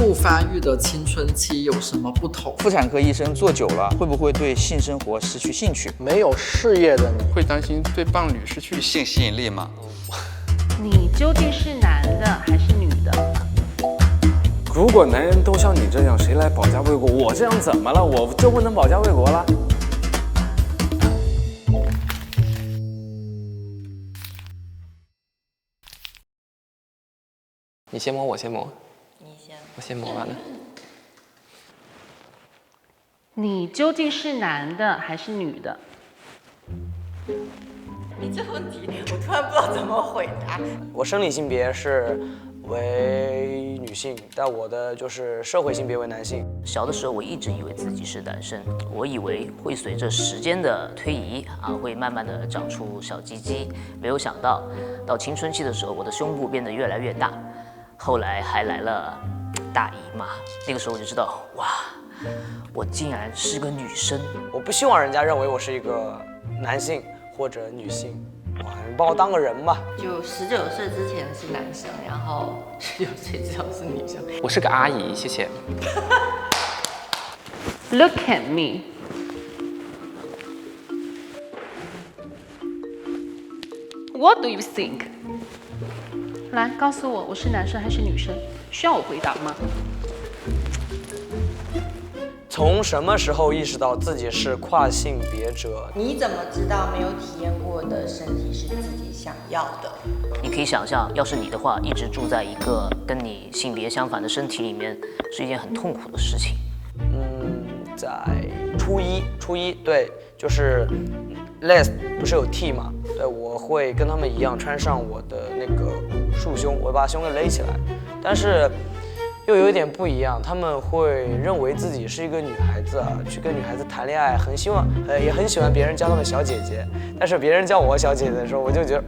不发育的青春期有什么不同？妇产科医生做久了，会不会对性生活失去兴趣？没有事业的你，会担心对伴侣失去性吸引力吗？你究竟是男的还是女的？如果男人都像你这样，谁来保家卫国？我这样怎么了？我就不能保家卫国了？你先摸，我先摸。你先。我先摸完了。你究竟是男的还是女的？你这问题我突然不知道怎么回答。我生理性别是为女性，但我的就是社会性别为男性。小的时候我一直以为自己是男生，我以为会随着时间的推移会慢慢的长出小鸡鸡，没有想到到青春期的时候，我的胸部变得越来越大，后来还来了大姨妈，那个时候我就知道，哇，我竟然是个女生。我不希望人家认为我是一个男性或者女性，哇，你把我当个人吧。就19岁之前是男生，然后19岁之后是女生。我是个阿姨，谢谢。Look at me. What do you think? 来告诉我，我是男生还是女生？需要我回答吗？从什么时候意识到自己是跨性别者？你怎么知道没有体验过的身体是自己想要的？你可以想象，要是你的话，一直住在一个跟你性别相反的身体里面，是一件很痛苦的事情。在初一，对，就是 les 不是有 T 嘛？对，我会跟他们一样穿上我的那个束胸，我会把胸给勒起来，但是又有一点不一样，他们会认为自己是一个女孩子去跟女孩子谈恋爱，也很喜欢别人叫他们小姐姐，但是别人叫我小姐姐的时候，我就觉得，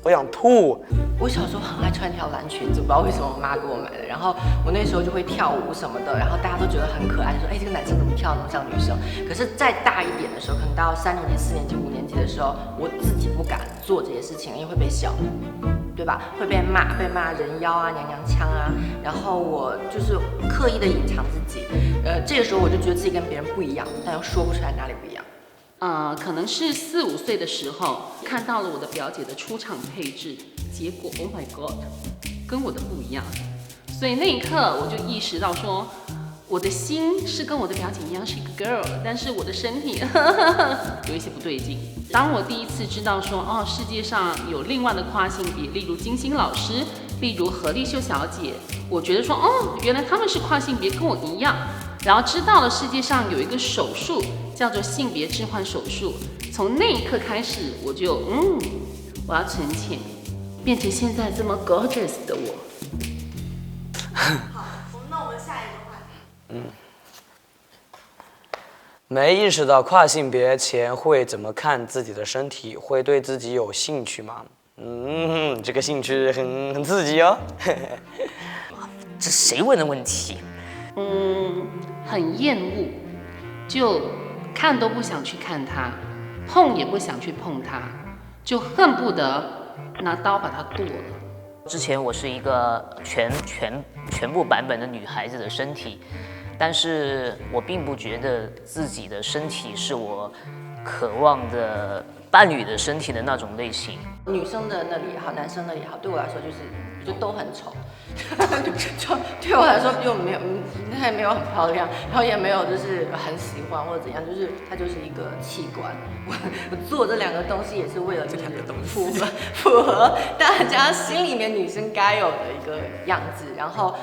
我想吐。我小时候很爱穿条蓝裙子，不知道为什么我妈给我买的。然后我那时候就会跳舞什么的，然后大家都觉得很可爱，说这个男生怎么跳那么像女生？可是再大一点的时候，可能到3年级、4年级、5年级的时候，我自己不敢做这些事情，因为会被笑，对吧？会被骂人妖啊、娘娘腔啊。然后我就是刻意的隐藏自己，这个时候我就觉得自己跟别人不一样，但又说不出来哪里不一样。可能是4、5岁的时候看到了我的表姐的出场配置，结果 Oh my God， 跟我的不一样，所以那一刻我就意识到说，我的心是跟我的表姐一样是一个 girl， 但是我的身体有一些不对劲。当我第一次知道说，世界上有另外的跨性别，例如金星老师，例如何丽秀小姐，我觉得说，原来他们是跨性别，跟我一样。然后知道了世界上有一个手术叫做性别置换手术，从那一刻开始，我就我要存钱，变成现在这么 gorgeous 的我。好，那我们下一个话题。没意识到跨性别前会怎么看自己的身体，会对自己有兴趣吗？这个兴趣很刺激哦。这谁问的问题？很厌恶，就看都不想去看它，碰也不想去碰它，就恨不得拿刀把它剁了。之前我是一个全部版本的女孩子的身体，但是我并不觉得自己的身体是我渴望的伴侣的身体的那种类型。女生的那里也好，男生那里也好，对我来说就都很丑，就对我来说又没有，那也没有很漂亮，然后也没有就是很喜欢或者怎样，就是它就是一个器官。我做这2个东西也是为了就是符合大家心里面女生该有的一个样子，然后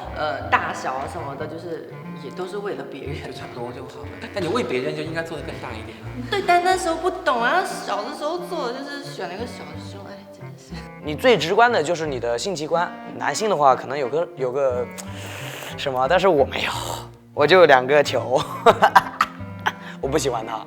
大小啊什么的，就是也都是为了别人，就差不多就好了。但你为别人就应该做得更大一点啊。对，但那时候不懂啊，小的时候做的就是选了一个小胸，真的是。你最直观的就是你的性器官，男性的话可能有个什么，但是我没有，我就2个球，我不喜欢它，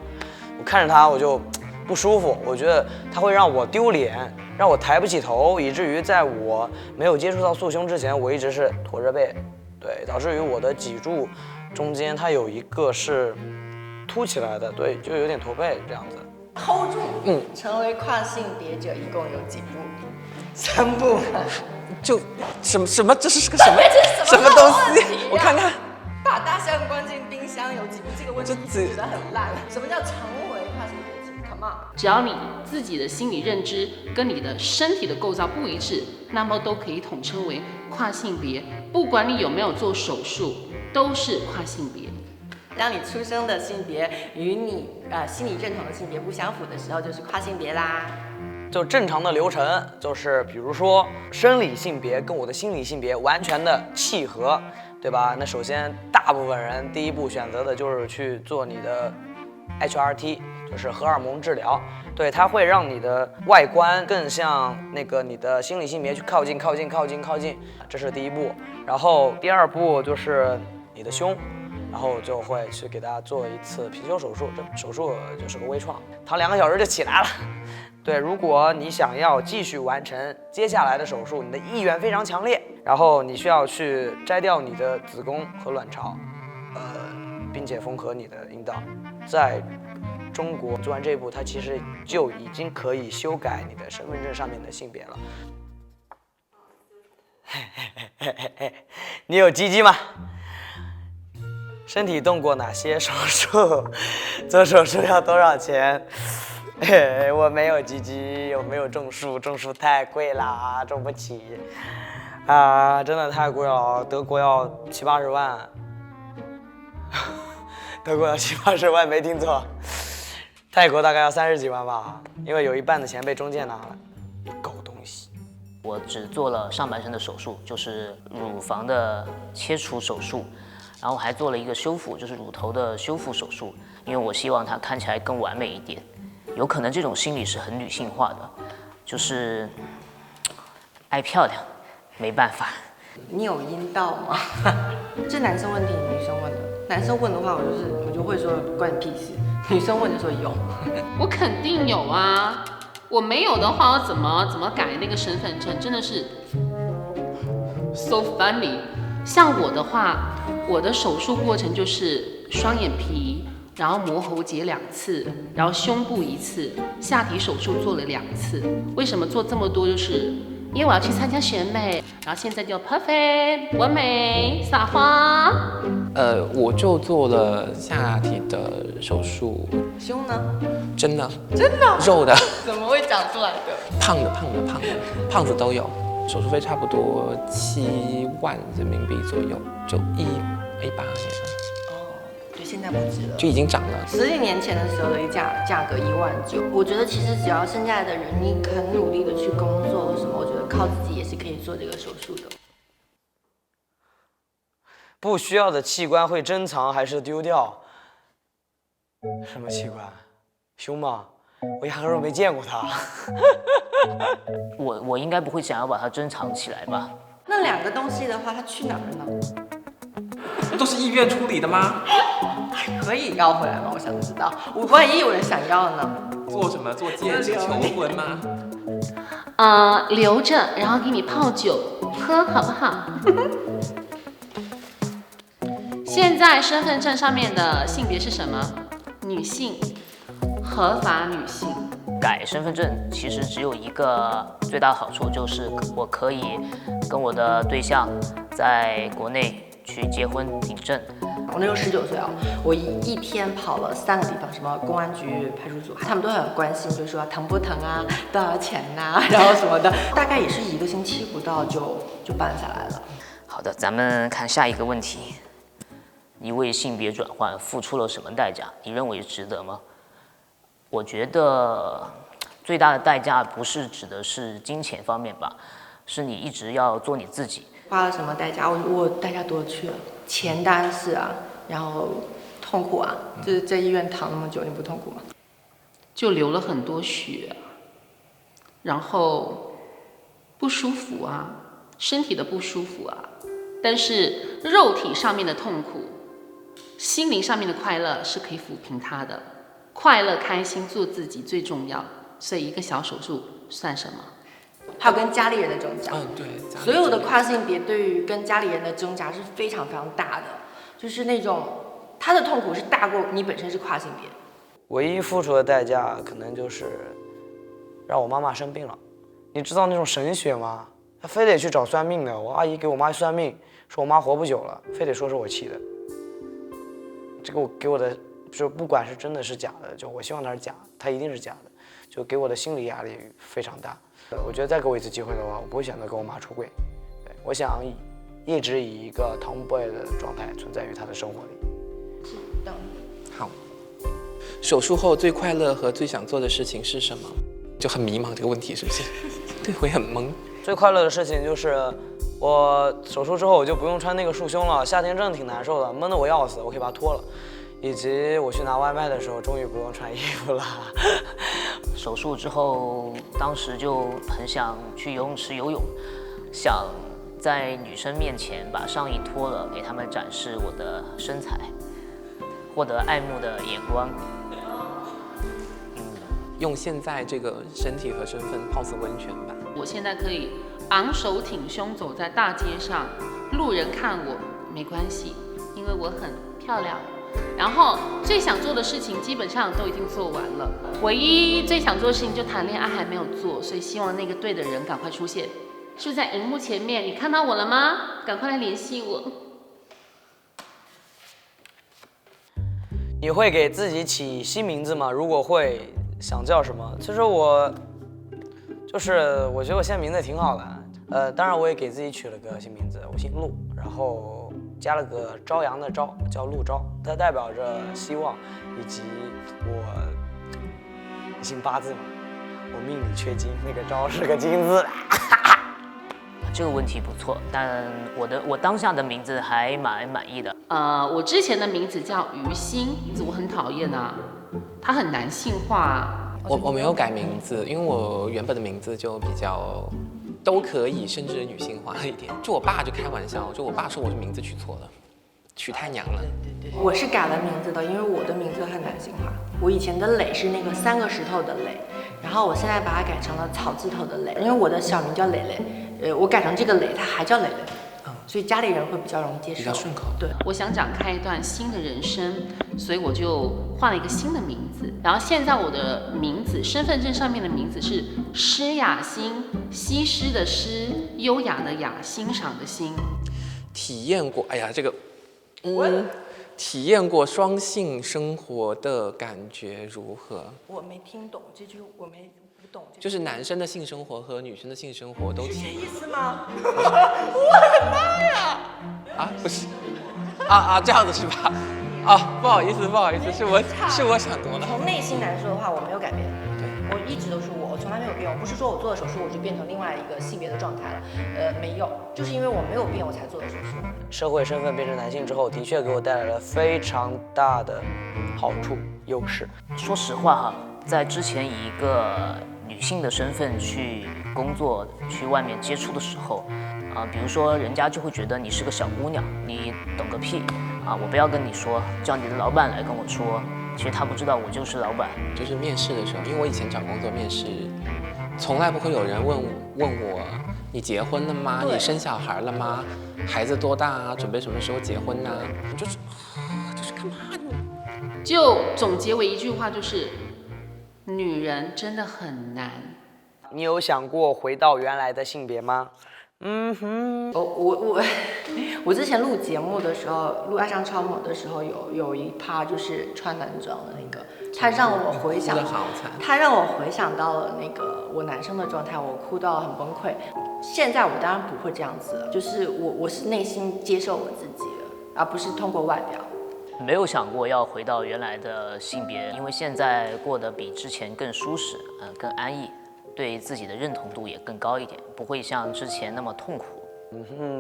我看着它我就不舒服，我觉得它会让我丢脸，让我抬不起头，以至于在我没有接触到束胸之前，我一直是驼着背，对，导致于我的脊柱中间它有一个是凸起来的，对，就有点驼背这样子。hold 住，成为跨性别者一共有几步？3步。就什么？这是个什么东西？我看看。把大象关进冰箱有几步？这个问题觉得很烂。什么叫成为跨性别者 ？Come on！ 只要你自己的心理认知跟你的身体的构造不一致，那么都可以统称为跨性别。不管你有没有做手术，都是跨性别。当你出生的性别与你心理认同的性别不相符的时候，就是跨性别啦。就正常的流程，就是比如说生理性别跟我的心理性别完全的契合，对吧？那首先大部分人第一步选择的就是去做你的 HRT， 就是荷尔蒙治疗，对，它会让你的外观更像那个你的心理性别去靠近，这是第一步。然后第二步就是你的胸。然后就会去给大家做一次貔貅手术，这手术就是个微创，躺2个小时就起来了。对，如果你想要继续完成接下来的手术，你的意愿非常强烈，然后你需要去摘掉你的子宫和卵巢，并且缝合你的阴道。在中国做完这一步，它其实就已经可以修改你的身份证上面的性别了。你有鸡鸡吗？身体动过哪些手术？做手术要多少钱？我没有鸡鸡，我没有种树，种树太贵啦，种不起。真的太贵了，德国要70-80万。德国要70-80万，没听错。泰国大概要30几万吧，因为有一半的钱被中介拿了。狗东西。我只做了上半身的手术，就是乳房的切除手术。然后还做了一个修复，就是乳头的修复手术，因为我希望它看起来更完美一点。有可能这种心理是很女性化的，就是爱漂亮，没办法。你有阴道吗？这男生问题，女生问的。男生问的话，我就会说关你屁事。女生问就说有。我肯定有啊，我没有的话，我怎么改那个身份证？真的是 so funny。像我的话，我的手术过程就是双眼皮，然后磨喉结2次，然后胸部1次，下体手术做了2次。为什么做这么多？就是因为我要去参加选美，然后现在就 perfect 完美撒花。我就做了下体的手术。胸呢？真的？哦、肉的？怎么会长出来的？胖的，胖子都有。手术费差不多7万人民币左右，就1.8年。哦，对，现在不值了，就已经涨了。10几年前的时候的价格1.9万。我觉得其实只要剩下来的人，你很努力的去工作或什么，我觉得靠自己也是可以做这个手术的。不需要的器官会珍藏还是丢掉？什么器官？胸吗？我压根儿没见过它。我应该不会想要把它珍藏起来吧？那2个东西的话，它去哪儿了呢？都是医院处理的吗？可以要回来吗？我想知道。万一有人想要呢？做什么？做戒指求婚吗？留着，然后给你泡酒喝，好不好？现在身份证上面的性别是什么？女性，合法女性。改身份证其实只有一个最大的好处，就是我可以跟我的对象在国内去结婚领证。我那时候19岁啊，我一天跑了3个地方，什么公安局、派出所，他们都很关心，就说疼不疼啊，多少钱呐、然后什么的，大概也是1个星期不到就办下来了。好的，咱们看下一个问题：你为性别转换付出了什么代价？你认为值得吗？我觉得最大的代价不是指的是金钱方面吧，是你一直要做你自己。花了什么代价？我代价多去了，钱当然是啊，然后痛苦啊，就是在医院躺那么久，你不痛苦吗？就流了很多血，然后不舒服啊，身体的不舒服啊，但是肉体上面的痛苦，心灵上面的快乐是可以抚平它的。快乐开心做自己最重要，所以一个小手术算什么？还有跟家里人的挣扎。对，所有的跨性别对于跟家里人的挣扎是非常非常大的，就是那种他的痛苦是大过你本身是跨性别。唯一付出的代价可能就是让我妈妈生病了。你知道那种神学吗？他非得去找算命的，我阿姨给我妈算命，说我妈活不久了，非得说是我气的。这个给我的就不管是真的是假的，就我希望它是假，它一定是假的，就给我的心理压力非常大。我觉得再给我一次机会的话，我不会选择跟我妈出柜。对，我想一直以一个 tomboy 的状态存在于她的生活里。是的。好，手术后最快乐和最想做的事情是什么？就很迷茫这个问题是不是？对，我也很懵。最快乐的事情就是我手术之后我就不用穿那个束胸了，夏天真的挺难受的，闷得我要死，我可以把它脱了。以及我去拿外卖的时候，终于不用穿衣服了。手术之后，当时就很想去游泳池游泳，想在女生面前把上衣脱了，给她们展示我的身材，获得爱慕的眼光。用现在这个身体和身份泡次温泉吧。我现在可以昂首挺胸走在大街上，路人看我没关系，因为我很漂亮。然后最想做的事情基本上都已经做完了，唯一最想做的事情就谈恋爱还没有做，所以希望那个对的人赶快出现。是不是在荧幕前面？你看到我了吗？赶快来联系我。你会给自己起新名字吗？如果会，想叫什么？其实我觉得我现在名字也挺好的。当然我也给自己取了个新名字，我姓陆，然后加了个朝阳的朝，叫陆朝，它代表着希望，以及我姓八字嘛，我命里缺金，那个朝是个金字。这个问题不错，但我当下的名字还蛮满意的。我之前的名字叫于心，名字我很讨厌啊，它很男性化。我没有改名字，因为我原本的名字就比较都可以，甚至女性化一点。就我爸就开玩笑，就我爸说我的名字取错了，取太娘了。我是改了名字的，因为我的名字很男性化。我以前的磊是那个3个石头的磊，然后我现在把它改成了草字头的磊，因为我的小名叫磊磊，我改成这个磊，它还叫磊磊。所以家里人会比较容易接受，比较顺口。对，我想展开一段新的人生，所以我就换了一个新的名字。然后现在我的名字，身份证上面的名字是施雅欣，西施的施，优雅的雅，欣赏的欣。体验过，哎呀，这个，体验过双性生活的感觉如何？我没听懂这句，我没不懂。就是男生的性生活和女生的性生活都是这意思吗？我的妈呀！啊，不是，这样子是吧？不好意思，是我想多了。从内心来说的话，我没有改变，对我一直都是我从来没有变。我不是说我做了手术我就变成另外一个性别的状态了，没有，就是因为我没有变我才做的手术。社会身份变成男性之后，的确给我带来了非常大的好处优势。说实话哈，在之前以一个女性的身份去工作、去外面接触的时候，比如说人家就会觉得你是个小姑娘，你懂个屁啊！我不要跟你说，叫你的老板来跟我说。其实他不知道我就是老板。就是面试的时候，因为我以前找工作面试，从来不会有人问我你结婚了吗？你生小孩了吗？孩子多大啊？准备什么时候结婚啊？就是干嘛呢？就总结为一句话，就是女人真的很难。你有想过回到原来的性别吗？我之前录节目的时候，录《爱上超模》的时候，有一趴就是穿男装的那个，它让我回想到了那个我男生的状态，我哭到很崩溃。现在我当然不会这样子了，就是我是内心接受我自己的，而不是通过外表。没有想过要回到原来的性别，因为现在过得比之前更舒适，更安逸，对自己的认同度也更高一点，不会像之前那么痛苦。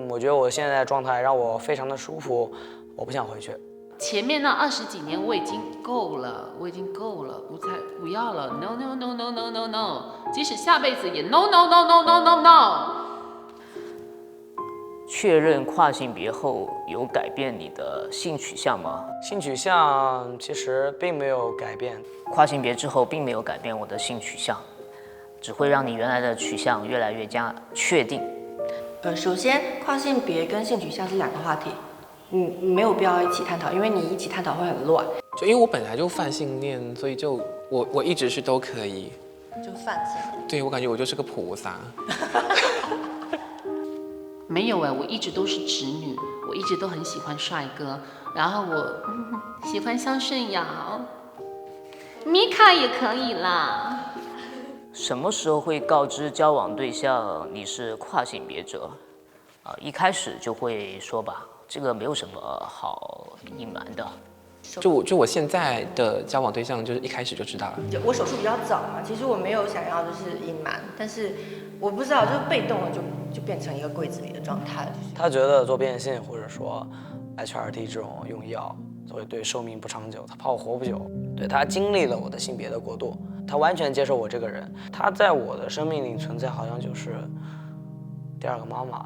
我觉得我现在的状态让我非常的舒服，我不想回去。前面那20几年我已经够了，不要了 ，no no no no no no no， 即使下辈子也 no no no no no no no。确认跨性别后有改变你的性取向吗？性取向其实并没有改变。跨性别之后并没有改变我的性取向，只会让你原来的取向越来越加确定。首先，跨性别跟性取向是2个话题，没有必要一起探讨，因为你一起探讨会很乱。就因为我本来就泛性恋，所以就我一直是都可以。就泛性恋。对，我感觉我就是个菩萨。没有哎，我一直都是直女，我一直都很喜欢帅哥，然后我喜欢肖顺尧，米卡也可以啦。什么时候会告知交往对象你是跨性别者？一开始就会说吧，这个没有什么好隐瞒的。就我现在的交往对象，就是一开始就知道了。就我手术比较早嘛，其实我没有想要就是隐瞒，但是我不知道，就是被动的就变成一个柜子里的状态了。他觉得做变性或者说 HRT 这种用药，所以对寿命不长久，他怕我活不久。对，他经历了我的性别的过渡，他完全接受我这个人，他在我的生命里存在，好像就是第二个妈妈。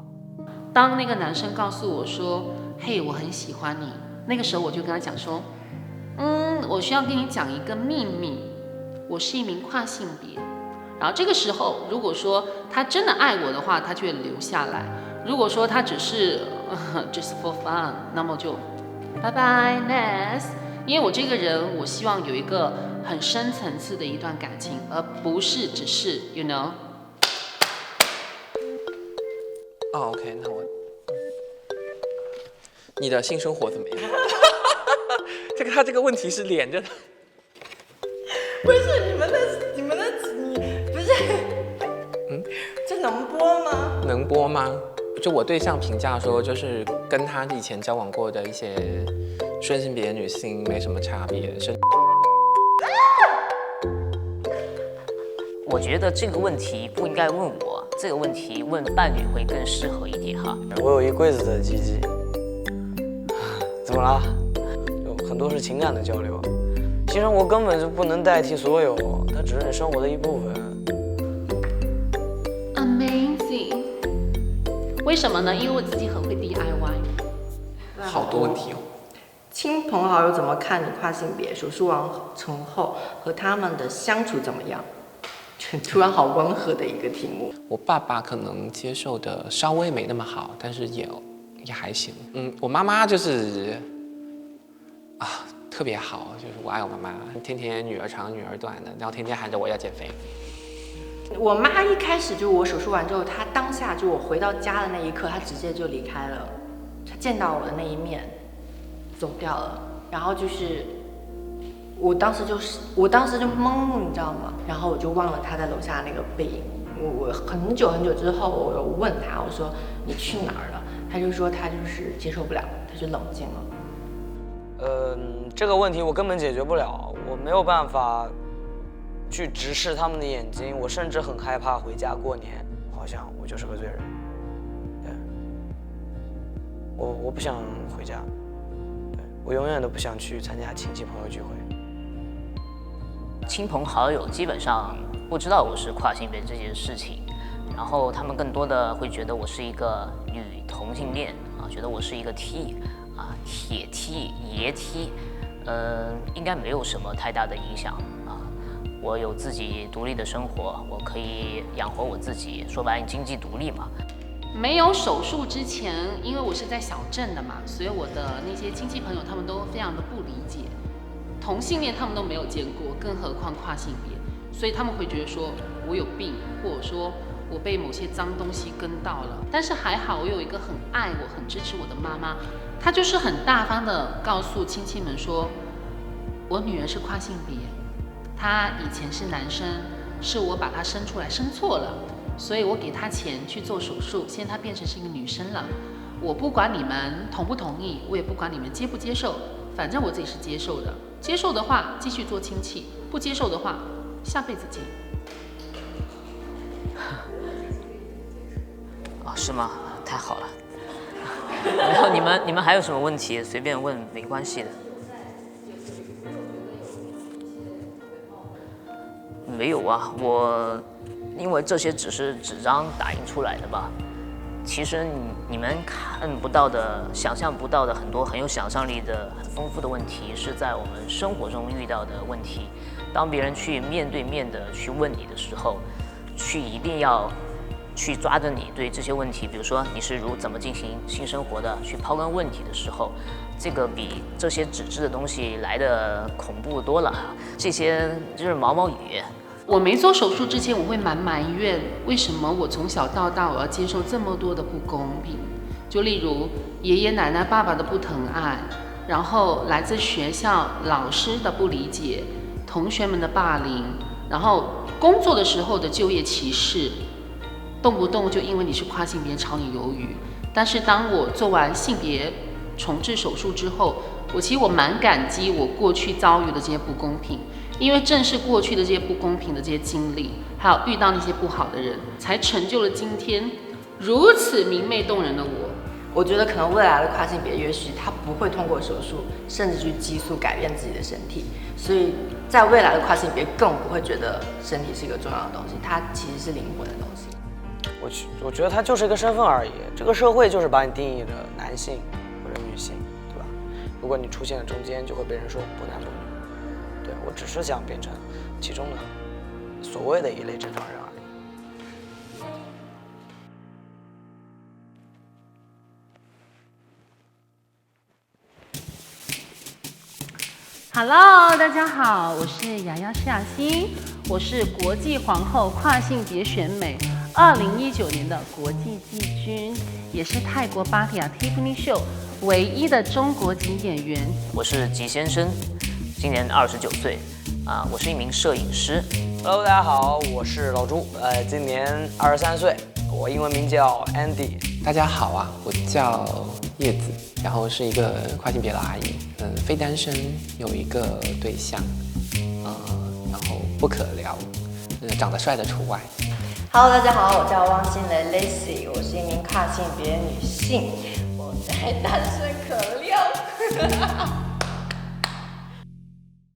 当那个男生告诉我说：“嘿，我很喜欢你。”那个时候我就跟他讲说：“我需要跟你讲一个秘密，我是一名跨性别。”然后这个时候，如果说他真的爱我的话，他就会留下来；如果说他只是just for fun， 那么就拜拜 next。因为我这个人，我希望有一个很深层次的一段感情，而不是只是 you know。哦 ，OK， 那你的性生活怎么样？他这个问题是连着的。不是你不是，这能播吗？能播吗？就我对象评价说，就是跟他以前交往过的一些顺性别女性没什么差别。我觉得这个问题不应该问我，这个问题问伴侣会更适合一点哈。我有一柜子的鸡鸡，怎么了？有很多是情感的交流，性生活根本就不能代替所有，它只是你生活的一部分。Amazing。为什么呢？因为我自己很会 DIY。好多问题哦。亲朋好友怎么看你跨性别？手术完成后和他们的相处怎么样？突然好温和的一个题目。我爸爸可能接受的稍微没那么好，但是也还行。我妈妈就是特别好，就是我爱我妈妈，天天女儿长女儿短的，然后天天喊着我要减肥。我妈一开始就我手术完之后，她当下就我回到家的那一刻，她直接就离开了，她见到我的那一面走掉了，然后就是我当时就懵了，你知道吗？然后我就忘了她在楼下那个背影。我很久很久之后，我又问她，我说你去哪儿了？她就说她就是接受不了，她就冷静了。这个问题我根本解决不了，我没有办法去直视他们的眼睛，我甚至很害怕回家过年，好像我就是个罪人。对，我不想回家，对，我永远都不想去参加亲戚朋友聚会。亲朋好友基本上不知道我是跨性别这件事情，然后他们更多的会觉得我是一个女同性恋觉得我是一个 T 铁 T 爷 T，应该没有什么太大的影响我有自己独立的生活，我可以养活我自己，说白了经济独立嘛。没有手术之前，因为我是在小镇的嘛，所以我的那些亲戚朋友他们都非常的不理解，同性恋他们都没有见过，更何况跨性别，所以他们会觉得说我有病，或者说我被某些脏东西跟到了。但是还好，我有一个很爱我、很支持我的妈妈，她就是很大方的告诉亲戚们说，我女儿是跨性别，她以前是男生，是我把她生出来生错了，所以我给她钱去做手术，现在她变成是一个女生了。我不管你们同不同意，我也不管你们接不接受，反正我自己是接受的。接受的话继续做亲戚，不接受的话下辈子见。是吗？太好了。然后你们还有什么问题随便问，没关系的。没有啊，因为这些只是纸张打印出来的吧。其实你们看不到的、想象不到的很多很有想象力的、很丰富的问题，是在我们生活中遇到的问题。当别人去面对面的去问你的时候，一定要去抓着你对这些问题，比如说你是怎么进行性生活的，去刨根问底的时候，这个比这些纸质的东西来的恐怖多了。这些就是毛毛雨。我没做手术之前，我会蛮埋怨，为什么我从小到大我要接受这么多的不公平？就例如爷爷奶奶、爸爸的不疼爱，然后来自学校老师的不理解，同学们的霸凌，然后工作的时候的就业歧视，动不动就因为你是跨性别炒你鱿鱼。但是当我做完性别重置手术之后，其实我蛮感激我过去遭遇的这些不公平，因为正是过去的这些不公平的这些经历，还有遇到那些不好的人，才成就了今天如此明媚动人的我。我觉得可能未来的跨性别也许他不会通过手术，甚至去激素改变自己的身体，所以在未来的跨性别更不会觉得身体是一个重要的东西，它其实是灵魂的东西。我觉得它就是一个身份而已，这个社会就是把你定义着男性或者女性，对吧？如果你出现了中间，就会被人说不男不女。对，我只是想变成其中的所谓的一类正常人而已。Hello， 大家好，我是雅雅施雅欣，我是国际皇后跨性别选美2019年的国际季军，也是泰国芭提雅 Tiffany 秀唯一的中国籍演员。我是吉先生，今年29岁，我是一名摄影师。Hello， 大家好，我是老朱，今年23岁，我英文名叫 Andy。大家好啊，我叫叶子，然后是一个跨性别的阿姨，非单身，有一个对象，然后不可聊，长得帅的除外。Hello， 大家好，我叫汪心蕾 Lacy， 我是一名跨性别女性，我在单身可溜。